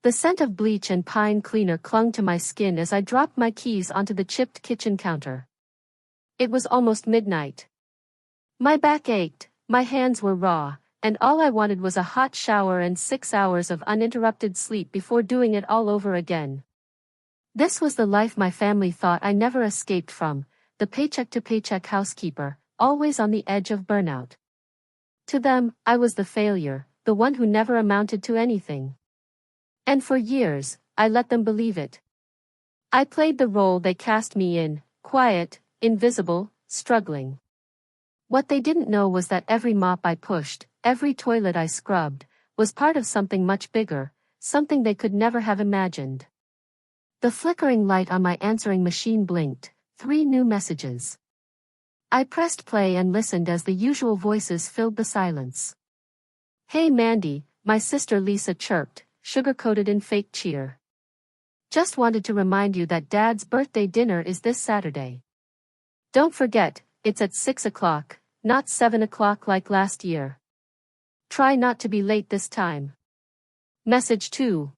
The scent of bleach and pine cleaner clung to my skin as I dropped my keys onto the chipped kitchen counter. It was almost midnight. My back ached, my hands were raw, and all I wanted was a hot shower and 6 hours of uninterrupted sleep before doing it all over again. This was the life my family thought I never escaped from, the paycheck-to-paycheck housekeeper, always on the edge of burnout. To them, I was the failure, the one who never amounted to anything. And for years, I let them believe it. I played the role they cast me in, quiet, invisible, struggling. What they didn't know was that every mop I pushed, every toilet I scrubbed, was part of something much bigger, something they could never have imagined. The flickering light on my answering machine blinked, 3 new messages. I pressed play and listened as the usual voices filled the silence. "Hey Mandy," my sister Lisa chirped, sugar-coated in fake cheer. "Just wanted to remind you that Dad's birthday dinner is this Saturday. Don't forget, it's at 6 o'clock, not 7 o'clock like last year. Try not to be late this time." Message 2.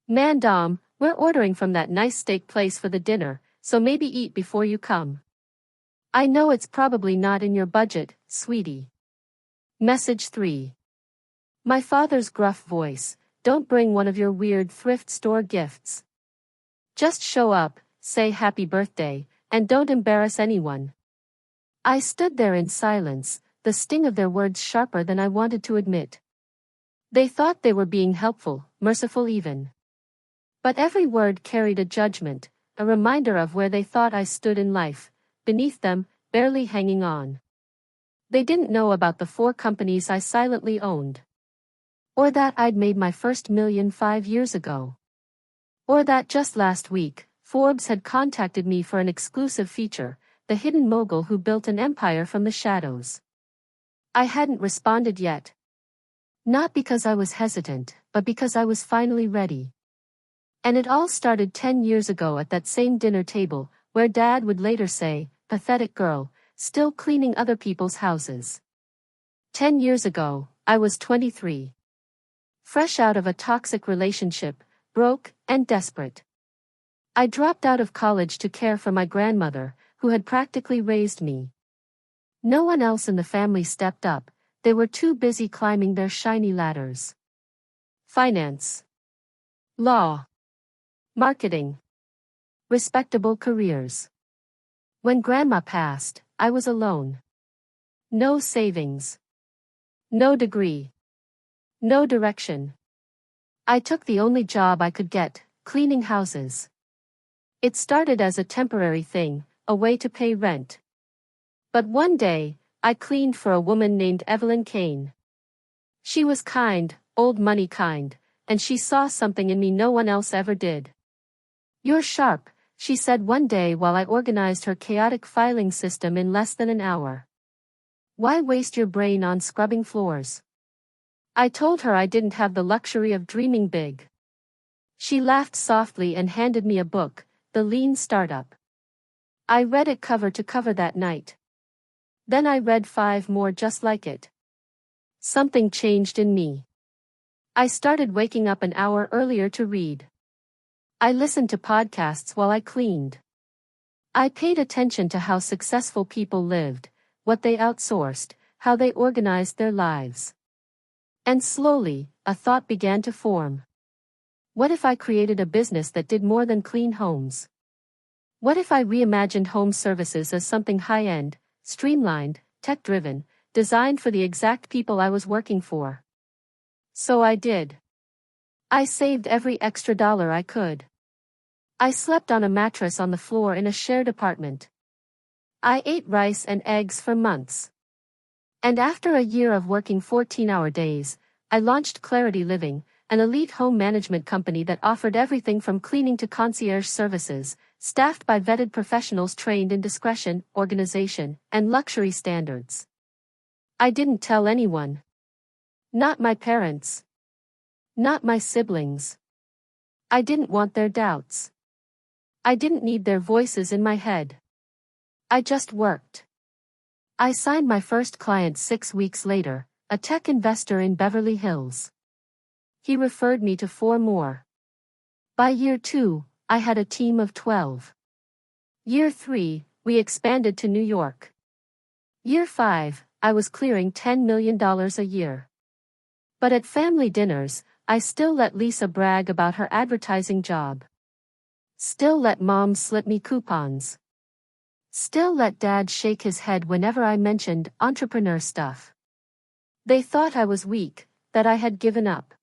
"Man Dom, we're ordering from that nice steak place for the dinner, so maybe eat before you come. I know it's probably not in your budget, sweetie." Message 3. My father's gruff voice, "Don't bring one of your weird thrift store gifts. Just show up, say happy birthday, and don't embarrass anyone." I stood there in silence, the sting of their words sharper than I wanted to admit. They thought they were being helpful, merciful even. But every word carried a judgment, a reminder of where they thought I stood in life, beneath them, barely hanging on. They didn't know about the 4 companies I silently owned. Or that I'd made my first million 5 years ago. Or that just last week, Forbes had contacted me for an exclusive feature, the hidden mogul who built an empire from the shadows. I hadn't responded yet. Not because I was hesitant, but because I was finally ready. And it all started 10 years ago at that same dinner table, where Dad would later say, "Pathetic girl, still cleaning other people's houses." 10 years ago, I was 23. Fresh out of a toxic relationship, broke, and desperate. I dropped out of college to care for my grandmother, who had practically raised me. No one else in the family stepped up, they were too busy climbing their shiny ladders. Finance. Law. Marketing. Respectable careers. When Grandma passed, I was alone. No savings. No degree. No direction. I took the only job I could get, cleaning houses. It started as a temporary thing, a way to pay rent. But one day, I cleaned for a woman named Evelyn Kane. She was kind, old money kind, and she saw something in me no one else ever did. "You're sharp," she said one day while I organized her chaotic filing system in less than an hour. "Why waste your brain on scrubbing floors?" I told her I didn't have the luxury of dreaming big. She laughed softly and handed me a book, The Lean Startup. I read it cover to cover that night. Then I read 5 more just like it. Something changed in me. I started waking up an hour earlier to read. I listened to podcasts while I cleaned. I paid attention to how successful people lived, what they outsourced, how they organized their lives. And slowly, a thought began to form. What if I created a business that did more than clean homes? What if I reimagined home services as something high-end, streamlined, tech-driven, designed for the exact people I was working for? So I did. I saved every extra dollar I could. I slept on a mattress on the floor in a shared apartment. I ate rice and eggs for months. And after a year of working 14-hour days, I launched Clarity Living, an elite home management company that offered everything from cleaning to concierge services, staffed by vetted professionals trained in discretion, organization, and luxury standards. I didn't tell anyone. Not my parents. Not my siblings. I didn't want their doubts. I didn't need their voices in my head. I just worked. I signed my first client 6 weeks later, a tech investor in Beverly Hills. He referred me to 4 more. By year 2, I had a team of 12. Year 3, we expanded to New York. Year 5, I was clearing $10 million a year. But at family dinners, I still let Lisa brag about her advertising job. Still let Mom slip me coupons. Still let Dad shake his head whenever I mentioned entrepreneur stuff. They thought I was weak, that I had given up.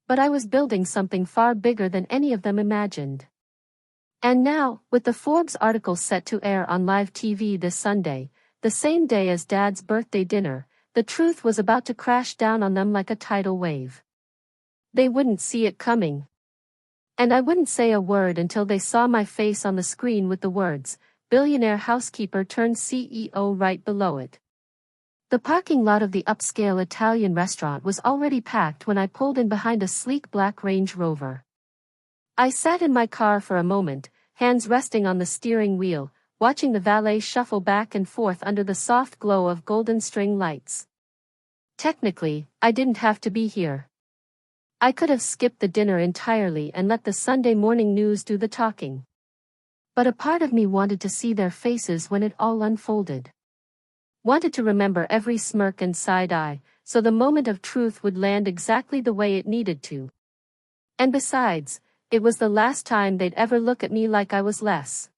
But I was building something far bigger than any of them imagined. And now, with the Forbes article set to air on live TV this Sunday, the same day as Dad's birthday dinner, the truth was about to crash down on them like a tidal wave. They wouldn't see it coming. And I wouldn't say a word until they saw my face on the screen with the words, "Billionaire housekeeper turned CEO" right below it. The parking lot of the upscale Italian restaurant was already packed when I pulled in behind a sleek black Range Rover. I sat in my car for a moment, hands resting on the steering wheel, watching the valet shuffle back and forth under the soft glow of golden string lights. Technically, I didn't have to be here. I could have skipped the dinner entirely and let the Sunday morning news do the talking. But a part of me wanted to see their faces when it all unfolded. Wanted to remember every smirk and side eye, so the moment of truth would land exactly the way it needed to. And besides, it was the last time they'd ever look at me like I was less.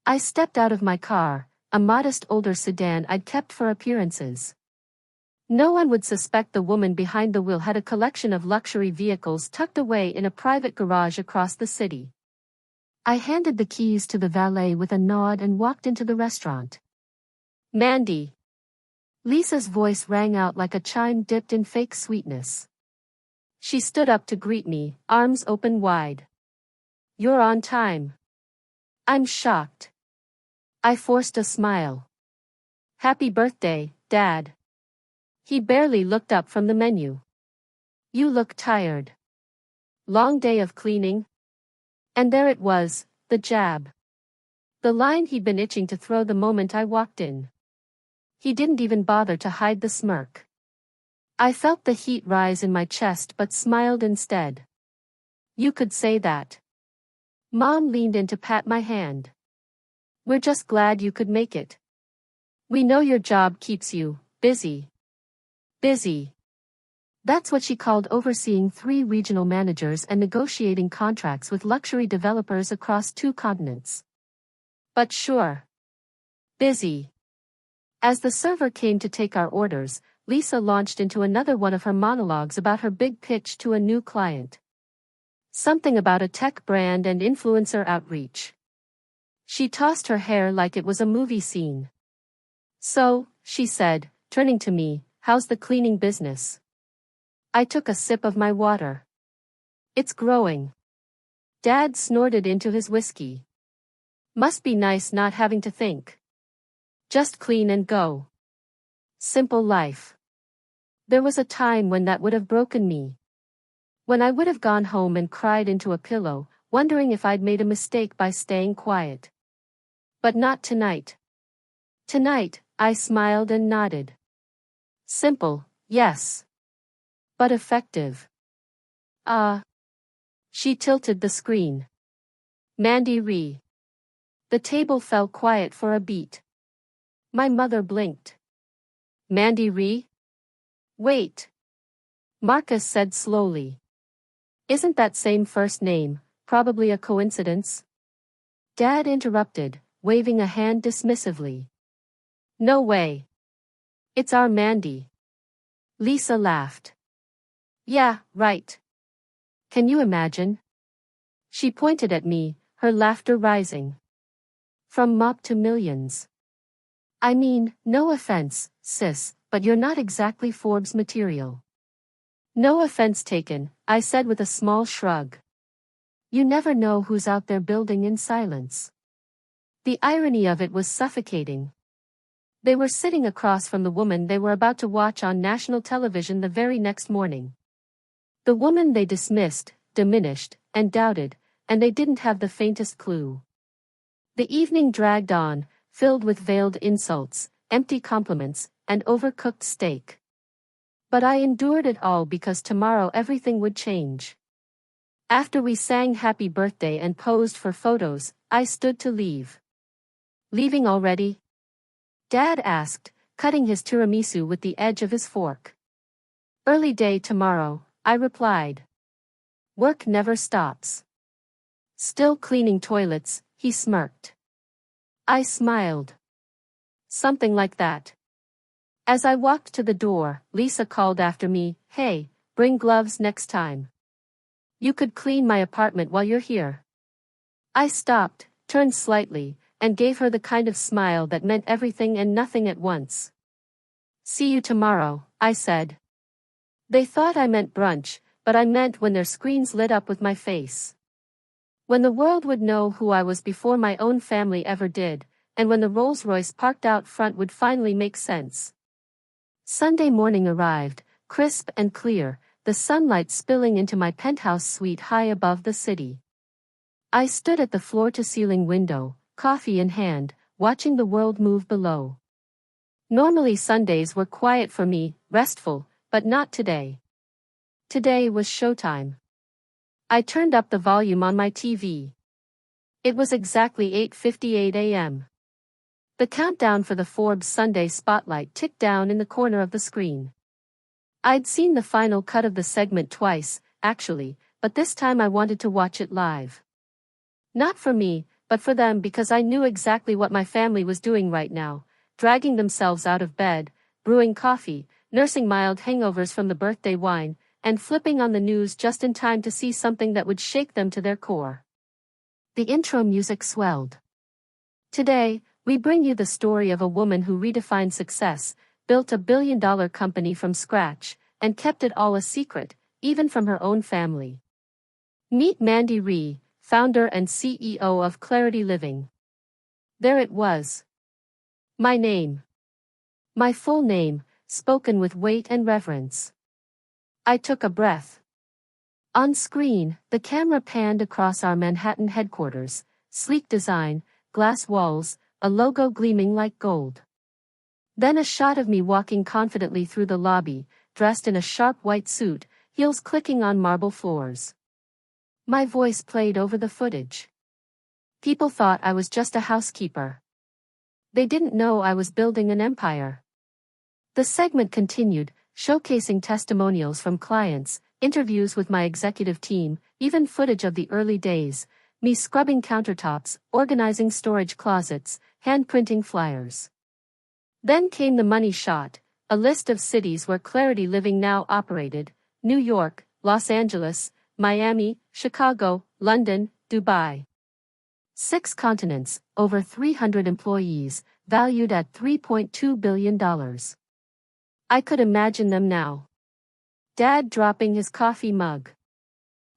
I stepped out of my car, a modest older sedan I'd kept for appearances. No one would suspect the woman behind the wheel had a collection of luxury vehicles tucked away in a private garage across the city. I handed the keys to the valet with a nod and walked into the restaurant. "Mandy." Lisa's voice rang out like a chime dipped in fake sweetness. She stood up to greet me, arms open wide. "You're on time." I'm shocked. I forced a smile. "Happy birthday, Dad." He barely looked up from the menu. "You look tired." "Long day of cleaning?" And there it was, the jab. The line he'd been itching to throw the moment I walked in. He didn't even bother to hide the smirk. I felt the heat rise in my chest but smiled instead. "You could say that." Mom leaned in to pat my hand. "We're just glad you could make it. We know your job keeps you busy." Busy. That's what she called overseeing 3 regional managers and negotiating contracts with luxury developers across 2 continents. But sure. Busy. As the server came to take our orders, Lisa launched into another one of her monologues about her big pitch to a new client. Something about a tech brand and influencer outreach. She tossed her hair like it was a movie scene. "So," she said, turning to me, "how's the cleaning business?" I took a sip of my water. "It's growing." Dad snorted into his whiskey. "Must be nice not having to think. Just clean and go. Simple life." There was a time when that would have broken me. When I would have gone home and cried into a pillow, wondering if I'd made a mistake by staying quiet. But not tonight. Tonight, I smiled and nodded. Simple, yes. But effective. She tilted the screen. "Mandy Ree." The table fell quiet for a beat. My mother blinked. "Mandy Ree? Wait." Marcus said slowly. "Isn't that same first name, probably a coincidence?" Dad interrupted, waving a hand dismissively. "No way. It's our Mandy." Lisa laughed. "Yeah, right. Can you imagine?" She pointed at me, her laughter rising. "From mop to millions. I mean, no offense, sis, but you're not exactly Forbes material." "No offense taken," I said with a small shrug. You never know who's out there building in silence. The irony of it was suffocating. They were sitting across from the woman they were about to watch on national television the very next morning. The woman they dismissed, diminished, and doubted, and they didn't have the faintest clue. The evening dragged on, filled with veiled insults, empty compliments, and overcooked steak. But I endured it all because tomorrow everything would change. After we sang Happy Birthday and posed for photos, I stood to leave. Leaving already? Dad asked, cutting his tiramisu with the edge of his fork. Early day tomorrow, I replied. Work never stops. Still cleaning toilets, he smirked. I smiled. Something like that. As I walked to the door, Lisa called after me, "Hey, bring gloves next time. You could clean my apartment while you're here." I stopped, turned slightly, and gave her the kind of smile that meant everything and nothing at once. "See you tomorrow," I said. They thought I meant brunch, but I meant when their screens lit up with my face. When the world would know who I was before my own family ever did, and when the Rolls-Royce parked out front would finally make sense. Sunday morning arrived, crisp and clear, the sunlight spilling into my penthouse suite high above the city. I stood at the floor-to-ceiling window, coffee in hand, watching the world move below. Normally Sundays were quiet for me, restful, but not today. Today was showtime. I turned up the volume on my TV. It was exactly 8:58 a.m. The countdown for the Forbes Sunday Spotlight ticked down in the corner of the screen. I'd seen the final cut of the segment twice, actually, but this time I wanted to watch it live. Not for me, but for them because I knew exactly what my family was doing right now, dragging themselves out of bed, brewing coffee, nursing mild hangovers from the birthday wine, and flipping on the news just in time to see something that would shake them to their core. The intro music swelled. Today, we bring you the story of a woman who redefined success, built a billion-dollar company from scratch, and kept it all a secret, even from her own family. Meet Mandy Rhee, founder and CEO of Clarity Living. There it was. My name. My full name, spoken with weight and reverence. I took a breath. On screen, the camera panned across our Manhattan headquarters, sleek design, glass walls, a logo gleaming like gold. Then a shot of me walking confidently through the lobby, dressed in a sharp white suit, heels clicking on marble floors. My voice played over the footage. People thought I was just a housekeeper. They didn't know I was building an empire. The segment continued, showcasing testimonials from clients, interviews with my executive team, even footage of the early days, me scrubbing countertops, organizing storage closets, hand-printing flyers. Then came the money shot, a list of cities where Clarity Living now operated: New York, Los Angeles, Miami, Chicago, London, Dubai. 6 continents, over 300 employees, valued at $3.2 billion. I could imagine them now. Dad dropping his coffee mug.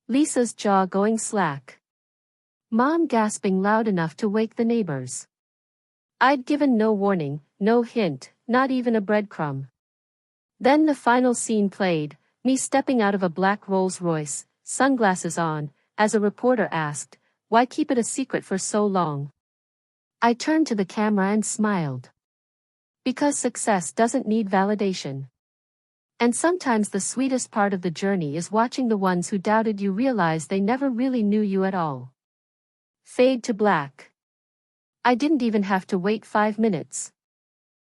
Lisa's jaw going slack. Mom gasping loud enough to wake the neighbors. I'd given no warning, no hint, not even a breadcrumb. Then the final scene played, me stepping out of a black Rolls-Royce, sunglasses on, as a reporter asked, "Why keep it a secret for so long?" I turned to the camera and smiled. Because success doesn't need validation. And sometimes the sweetest part of the journey is watching the ones who doubted you realize they never really knew you at all. Fade to black. I didn't even have to wait 5 minutes.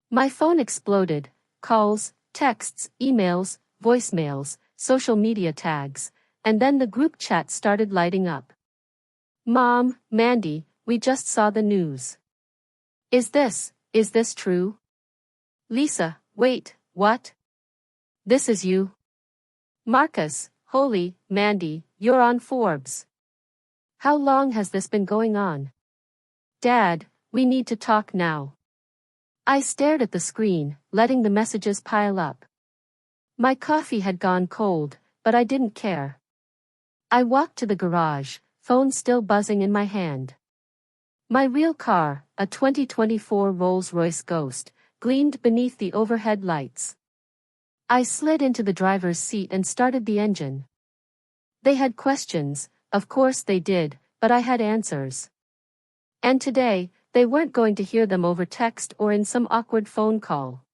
My phone exploded, calls, texts, emails, voicemails, social media tags, and then the group chat started lighting up. "Mom, Mandy, we just saw the news. Is this true?" "Lisa, wait, what? This is you?" "Marcus, holy, Mandy, you're on Forbes. How long has this been going on?" "Dad, we need to talk now." I stared at the screen, letting the messages pile up. My coffee had gone cold, but I didn't care. I walked to the garage, phone still buzzing in my hand. My real car, a 2024 Rolls-Royce Ghost, gleamed beneath the overhead lights. I slid into the driver's seat and started the engine. They had questions, of course they did, but I had answers. And today, they weren't going to hear them over text or in some awkward phone call.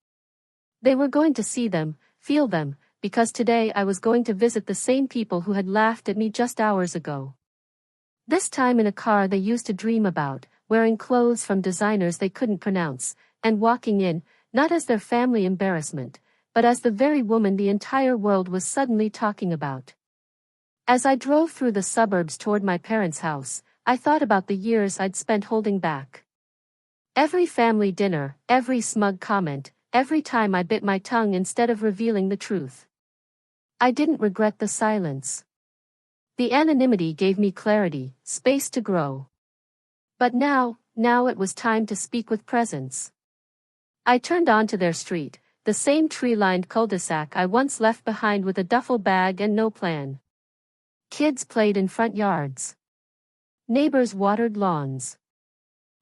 They were going to see them, feel them, because today I was going to visit the same people who had laughed at me just hours ago. This time in a car they used to dream about, wearing clothes from designers they couldn't pronounce, and walking in, not as their family embarrassment, but as the very woman the entire world was suddenly talking about. As I drove through the suburbs toward my parents' house, I thought about the years I'd spent holding back. Every family dinner, every smug comment, every time I bit my tongue instead of revealing the truth. I didn't regret the silence. The anonymity gave me clarity, space to grow. But now it was time to speak with presence. I turned onto their street, the same tree-lined cul-de-sac I once left behind with a duffel bag and no plan. Kids played in front yards. Neighbors watered lawns.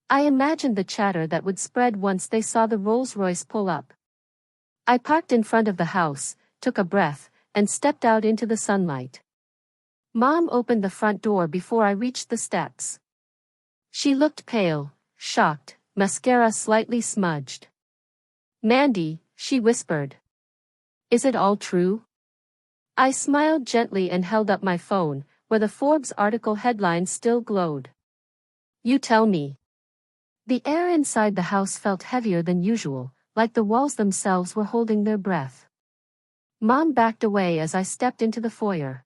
I imagined the chatter that would spread once they saw the Rolls-Royce pull up. I parked in front of the house, took a breath, and stepped out into the sunlight. Mom opened the front door before I reached the steps. She looked pale, shocked, mascara slightly smudged. "Mandy," she whispered. "Is it all true?" I smiled gently and held up my phone, where the Forbes article headline still glowed. "You tell me." The air inside the house felt heavier than usual, like the walls themselves were holding their breath. Mom backed away as I stepped into the foyer.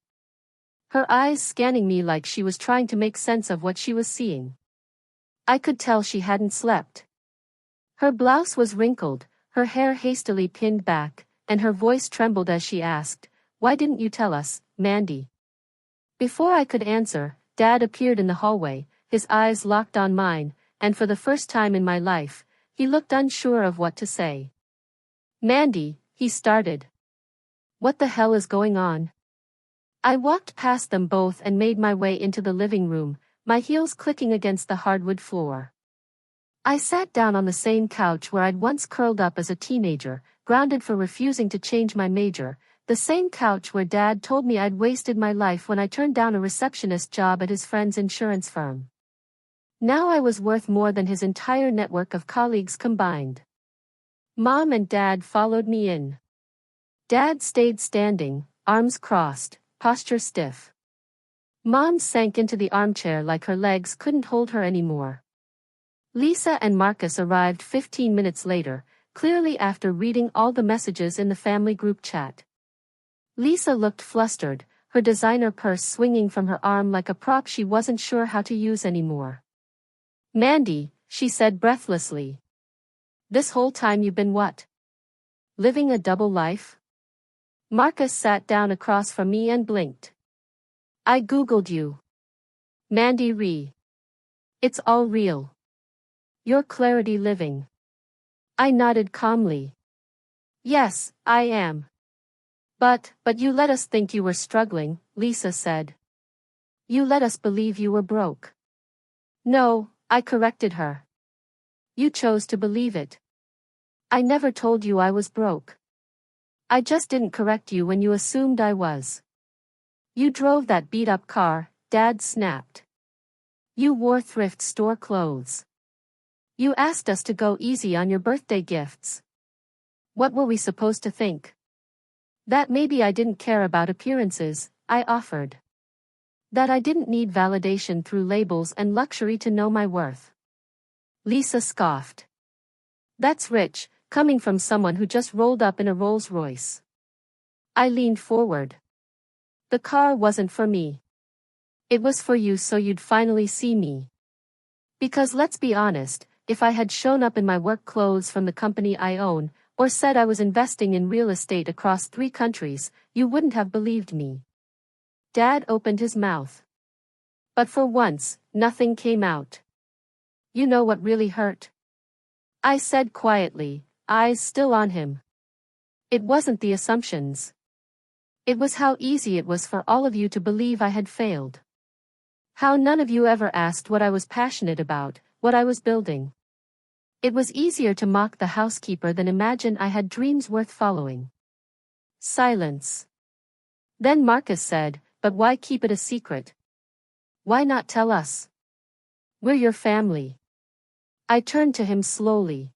Her eyes scanning me like she was trying to make sense of what she was seeing. I could tell she hadn't slept. Her blouse was wrinkled, her hair hastily pinned back, and her voice trembled as she asked, "Why didn't you tell us, Mandy?" Before I could answer, Dad appeared in the hallway, his eyes locked on mine, and for the first time in my life, he looked unsure of what to say. "Mandy," he started. "What the hell is going on?" I walked past them both and made my way into the living room, my heels clicking against the hardwood floor. I sat down on the same couch where I'd once curled up as a teenager, grounded for refusing to change my major, the same couch where Dad told me I'd wasted my life when I turned down a receptionist job at his friend's insurance firm. Now I was worth more than his entire network of colleagues combined. Mom and Dad followed me in. Dad stayed standing, arms crossed, posture stiff. Mom sank into the armchair like her legs couldn't hold her anymore. Lisa and Marcus arrived 15 minutes later, clearly after reading all the messages in the family group chat. Lisa looked flustered, her designer purse swinging from her arm like a prop she wasn't sure how to use anymore. "Mandy," she said breathlessly. "This whole time you've been what? Living a double life?" Marcus sat down across from me and blinked. "I googled you. Mandy Ree. It's all real. You're Clarity living." I nodded calmly. "Yes, I am." But you let us think you were struggling," Lisa said. "You let us believe you were broke." "No," I corrected her. "You chose to believe it. I never told you I was broke. I just didn't correct you when you assumed I was. You drove that beat-up car," Dad snapped. "You wore thrift store clothes. You asked us to go easy on your birthday gifts. What were we supposed to think? That maybe I didn't care about appearances," I offered. "That I didn't need validation through labels and luxury to know my worth." Lisa scoffed. "That's rich, coming from someone who just rolled up in a Rolls-Royce." I leaned forward. "The car wasn't for me. It was for you so you'd finally see me. Because let's be honest, if I had shown up in my work clothes from the company I own, or said I was investing in real estate across 3 countries, you wouldn't have believed me." Dad opened his mouth. But for once, nothing came out. "You know what really hurt?" I said quietly, eyes still on him. "It wasn't the assumptions. It was how easy it was for all of you to believe I had failed. How none of you ever asked what I was passionate about, what I was building. It was easier to mock the housekeeper than imagine I had dreams worth following." Silence. Then Marcus said, "But why keep it a secret? Why not tell us? We're your family." I turned to him slowly.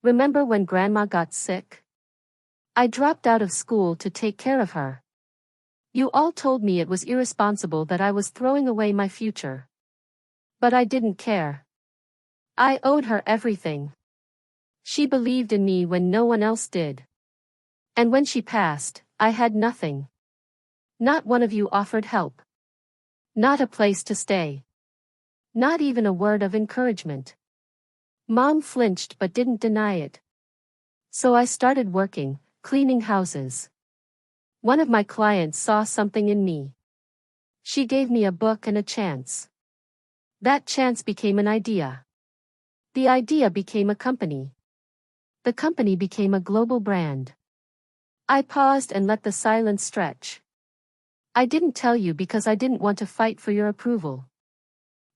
"Remember when Grandma got sick? I dropped out of school to take care of her. You all told me it was irresponsible that I was throwing away my future. But I didn't care. I owed her everything. She believed in me when no one else did. And when she passed, I had nothing. Not one of you offered help. Not a place to stay. Not even a word of encouragement. Mom flinched but didn't deny it. So I started working, cleaning houses. One of my clients saw something in me. She gave me a book and a chance. That chance became an idea. The idea became a company. The company became a global brand. I paused and let the silence stretch. I didn't tell you because I didn't want to fight for your approval.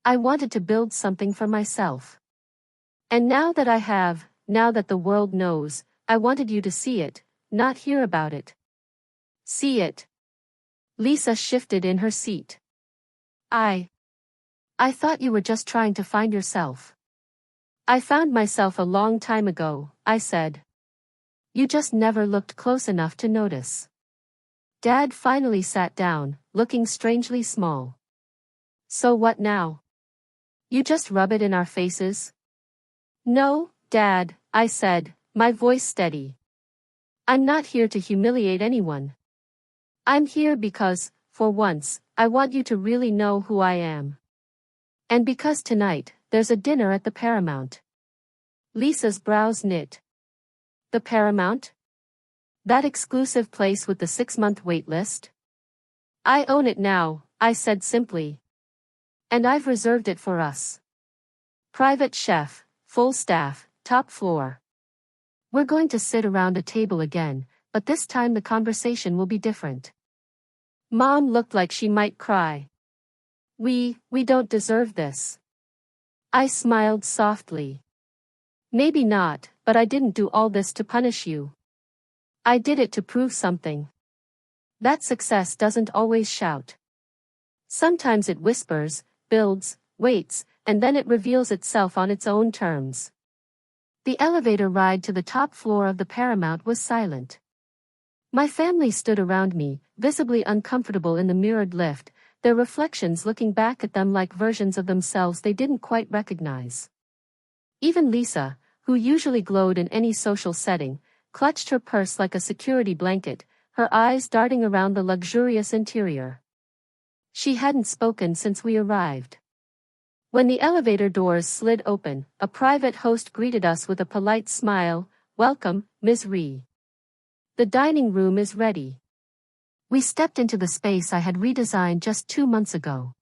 I wanted to build something for myself. And now that I have, now that the world knows, I wanted you to see it, not hear about it. See it. Lisa shifted in her seat. I thought you were just trying to find yourself. I found myself a long time ago, I said. You just never looked close enough to notice. Dad finally sat down, looking strangely small. So what now? You just rub it in our faces? No, Dad, I said, my voice steady. I'm not here to humiliate anyone. I'm here because, for once, I want you to really know who I am. And because tonight, there's a dinner at the Paramount. Lisa's brows knit. The Paramount? That exclusive place with the 6-month wait list? I own it now, I said simply. And I've reserved it for us. Private chef, full staff, top floor. We're going to sit around a table again, but this time the conversation will be different. Mom looked like she might cry. We don't deserve this. I smiled softly. Maybe not, but I didn't do all this to punish you. I did it to prove something. That success doesn't always shout. Sometimes it whispers, builds, waits, and then it reveals itself on its own terms. The elevator ride to the top floor of the Paramount was silent. My family stood around me, visibly uncomfortable in the mirrored lift, their reflections looking back at them like versions of themselves they didn't quite recognize. Even Lisa, who usually glowed in any social setting, clutched her purse like a security blanket, her eyes darting around the luxurious interior. She hadn't spoken since we arrived. When the elevator doors slid open, a private host greeted us with a polite smile. Welcome, Ms. Ree. The dining room is ready. We stepped into the space I had redesigned just 2 months ago.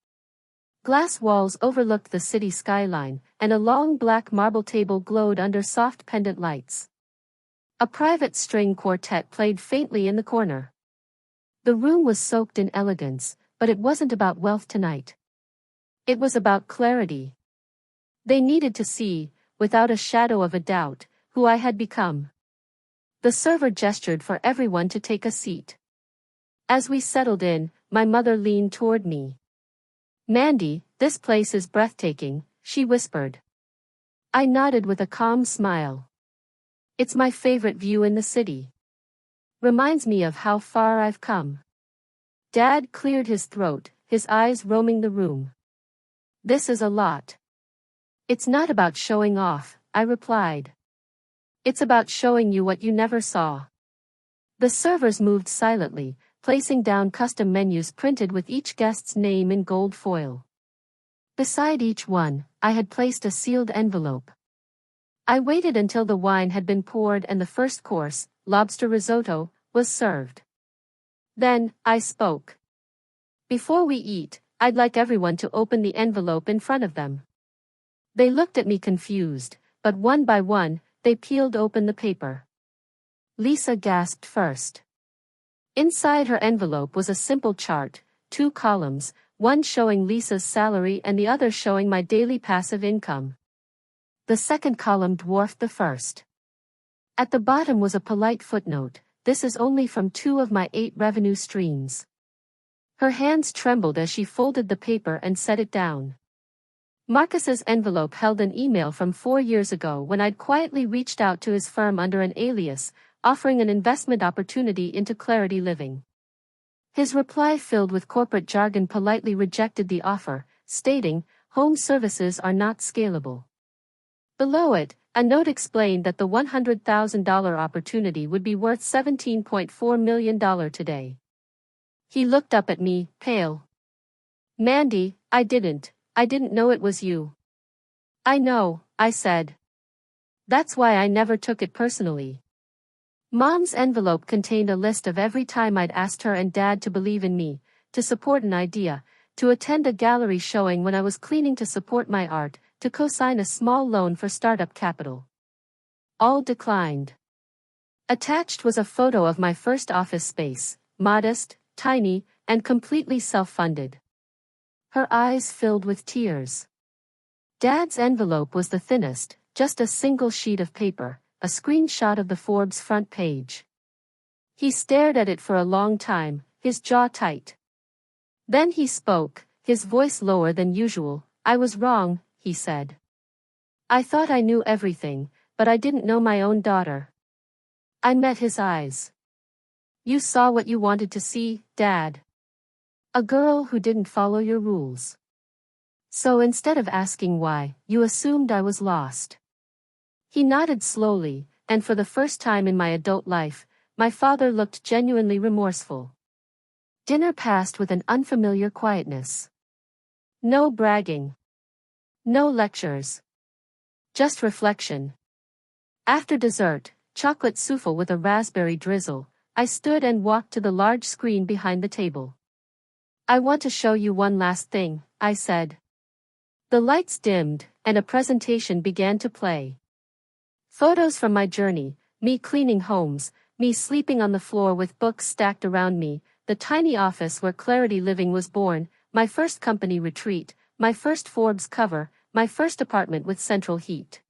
Glass walls overlooked the city skyline, and a long black marble table glowed under soft pendant lights. A private string quartet played faintly in the corner. The room was soaked in elegance, but it wasn't about wealth tonight. It was about clarity. They needed to see, without a shadow of a doubt, who I had become. The server gestured for everyone to take a seat. As we settled in, my mother leaned toward me. Mandy, this place is breathtaking, she whispered. I nodded with a calm smile. It's my favorite view in the city. Reminds me of how far I've come. Dad cleared his throat, his eyes roaming the room. This is a lot. It's not about showing off, I replied. It's about showing you what you never saw. The servers moved silently, placing down custom menus printed with each guest's name in gold foil. Beside each one, I had placed a sealed envelope. I waited until the wine had been poured and the first course, lobster risotto, was served. Then, I spoke. Before we eat, I'd like everyone to open the envelope in front of them. They looked at me confused, but one by one, they peeled open the paper. Lisa gasped first. Inside her envelope was a simple chart, 2 columns, one showing Lisa's salary and the other showing my daily passive income. The second column dwarfed the first. At the bottom was a polite footnote, this is only from 2 of my 8 revenue streams. Her hands trembled as she folded the paper and set it down. Marcus's envelope held an email from 4 years ago when I'd quietly reached out to his firm under an alias, offering an investment opportunity into Clarity Living. His reply, filled with corporate jargon, politely rejected the offer, stating, "Home services are not scalable." Below it, a note explained that the $100,000 opportunity would be worth $17.4 million today. He looked up at me, pale. "Mandy, I didn't know it was you." "I know," I said. "That's why I never took it personally." Mom's envelope contained a list of every time I'd asked her and Dad to believe in me, to support an idea, to attend a gallery showing when I was cleaning, to support my art, to co-sign a small loan for startup capital. All declined. Attached was a photo of my first office space, modest, tiny, and completely self-funded. Her eyes filled with tears. Dad's envelope was the thinnest, just a single sheet of paper, a screenshot of the Forbes front page. He stared at it for a long time, his jaw tight. Then he spoke, his voice lower than usual. "I was wrong," he said. "I thought I knew everything, but I didn't know my own daughter." I met his eyes. "You saw what you wanted to see, Dad. A girl who didn't follow your rules. So instead of asking why, you assumed I was lost." He nodded slowly, and for the first time in my adult life, my father looked genuinely remorseful. Dinner passed with an unfamiliar quietness. No bragging. No lectures. Just reflection. After dessert, chocolate souffle with a raspberry drizzle, I stood and walked to the large screen behind the table. "I want to show you one last thing," I said. The lights dimmed, and a presentation began to play. Photos from my journey, me cleaning homes, me sleeping on the floor with books stacked around me, the tiny office where Clarity Living was born, my first company retreat, my first Forbes cover, my first apartment with central heat.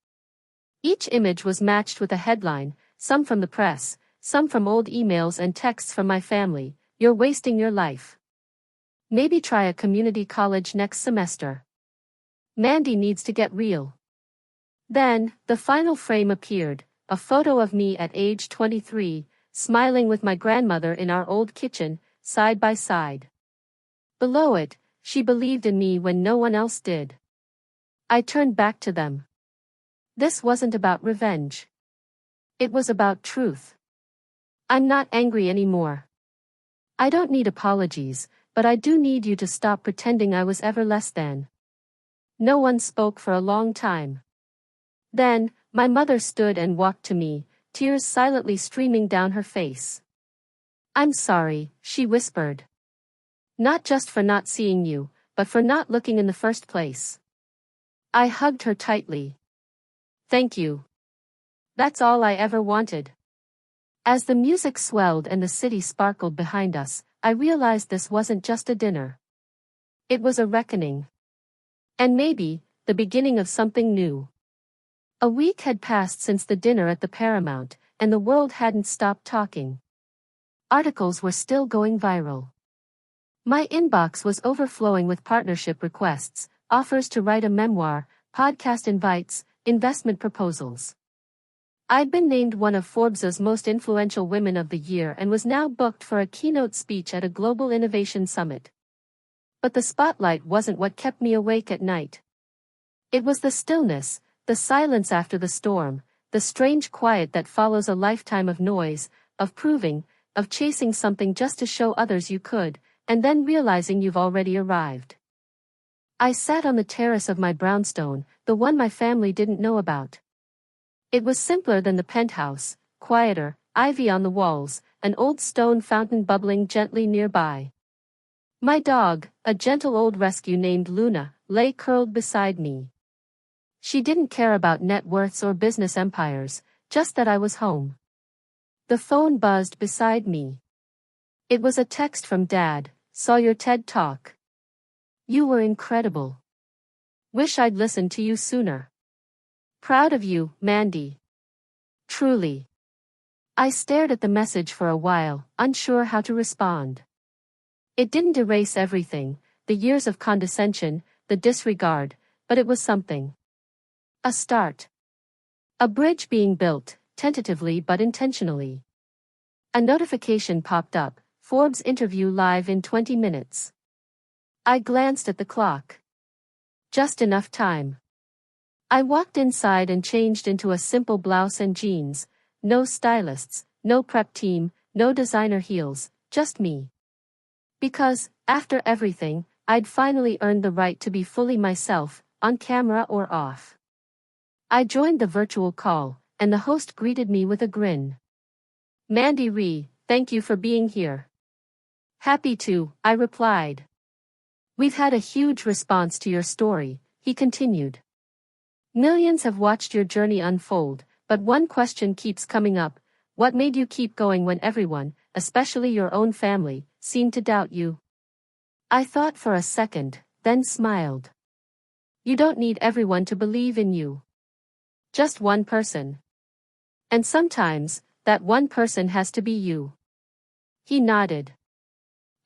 Each image was matched with a headline, some from the press, some from old emails and texts from my family: "You're wasting your life. Maybe try a community college next semester. Mandy needs to get real." Then, the final frame appeared, a photo of me at age 23, smiling with my grandmother in our old kitchen, side by side. Below it, "She believed in me when no one else did." I turned back to them. This wasn't about revenge. It was about truth. I'm not angry anymore. I don't need apologies, but I do need you to stop pretending I was ever less than. No one spoke for a long time. Then, my mother stood and walked to me, tears silently streaming down her face. "I'm sorry," she whispered. "Not just for not seeing you, but for not looking in the first place." I hugged her tightly. "Thank you. That's all I ever wanted." As the music swelled and the city sparkled behind us, I realized this wasn't just a dinner. It was a reckoning. And maybe, the beginning of something new. A week had passed since the dinner at the Paramount, and the world hadn't stopped talking. Articles were still going viral. My inbox was overflowing with partnership requests, offers to write a memoir, podcast invites, investment proposals. I'd been named one of Forbes's most influential women of the year and was now booked for a keynote speech at a global innovation summit. But the spotlight wasn't what kept me awake at night. It was the stillness, the silence after the storm, the strange quiet that follows a lifetime of noise, of proving, of chasing something just to show others you could, and then realizing you've already arrived. I sat on the terrace of my brownstone, the one my family didn't know about. It was simpler than the penthouse, quieter, ivy on the walls, an old stone fountain bubbling gently nearby. My dog, a gentle old rescue named Luna, lay curled beside me. She didn't care about net worths or business empires, just that I was home. The phone buzzed beside me. It was a text from Dad. "Saw your TED Talk. You were incredible. Wish I'd listened to you sooner. Proud of you, Mandy. Truly." I stared at the message for a while, unsure how to respond. It didn't erase everything, the years of condescension, the disregard, but it was something. A start. A bridge being built, tentatively but intentionally. A notification popped up, Forbes interview live in 20 minutes. I glanced at the clock. Just enough time. I walked inside and changed into a simple blouse and jeans, no stylists, no prep team, no designer heels, just me. Because, after everything, I'd finally earned the right to be fully myself, on camera or off. I joined the virtual call, and the host greeted me with a grin. "Mandy Ree, thank you for being here." "Happy to," I replied. "We've had a huge response to your story," he continued. "Millions have watched your journey unfold, but one question keeps coming up: what made you keep going when everyone, especially your own family, seemed to doubt you?" I thought for a second, then smiled. "You don't need everyone to believe in you. Just one person. And sometimes, that one person has to be you." He nodded.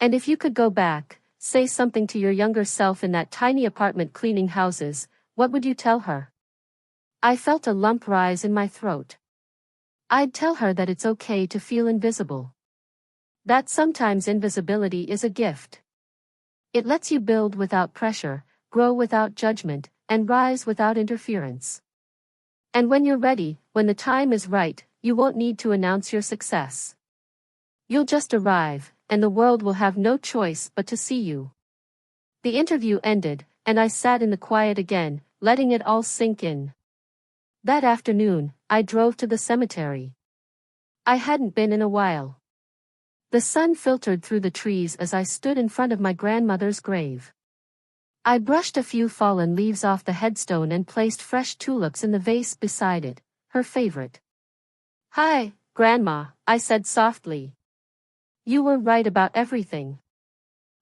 "And if you could go back, say something to your younger self in that tiny apartment cleaning houses, what would you tell her?" I felt a lump rise in my throat. I'd tell her that it's okay to feel invisible. That sometimes invisibility is a gift. It lets you build without pressure, grow without judgment, and rise without interference. And when you're ready, when the time is right, you won't need to announce your success. You'll just arrive, and the world will have no choice but to see you. The interview ended, and I sat in the quiet again, letting it all sink in. That afternoon, I drove to the cemetery. I hadn't been in a while. The sun filtered through the trees as I stood in front of my grandmother's grave. I brushed a few fallen leaves off the headstone and placed fresh tulips in the vase beside it, her favorite. "Hi, Grandma," I said softly. "You were right about everything."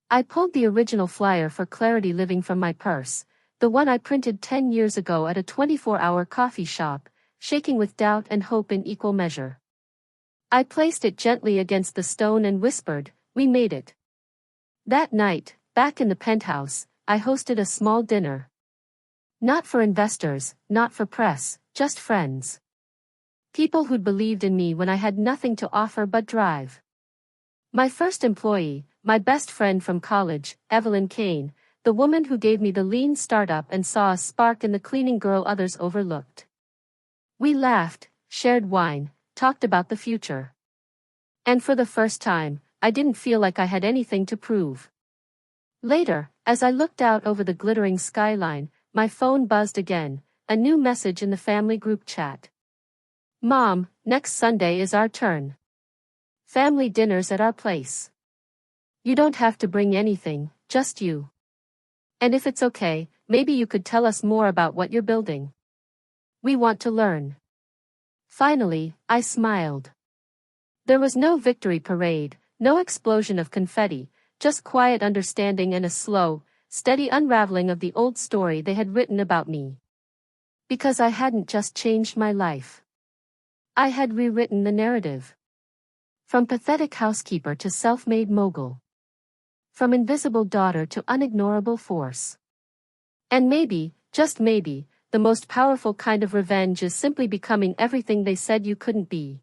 I pulled the original flyer for Clarity Living from my purse, the one I printed 10 years ago at a 24-hour coffee shop, shaking with doubt and hope in equal measure. I placed it gently against the stone and whispered, "We made it." That night, back in the penthouse, I hosted a small dinner. Not for investors, not for press, just friends. People who'd believed in me when I had nothing to offer but drive. My first employee, my best friend from college, Evelyn Kane, the woman who gave me the lean startup and saw a spark in the cleaning girl others overlooked. We laughed, shared wine, talked about the future. And for the first time, I didn't feel like I had anything to prove. Later, as I looked out over the glittering skyline, my phone buzzed again, a new message in the family group chat. "Mom, next Sunday is our turn. Family dinner's at our place. You don't have to bring anything, just you. And if it's okay, maybe you could tell us more about what you're building. We want to learn." Finally, I smiled. There was no victory parade, no explosion of confetti, just quiet understanding and a slow, steady unraveling of the old story they had written about me. Because I hadn't just changed my life. I had rewritten the narrative. From pathetic housekeeper to self-made mogul. From invisible daughter to unignorable force. And maybe, just maybe, the most powerful kind of revenge is simply becoming everything they said you couldn't be.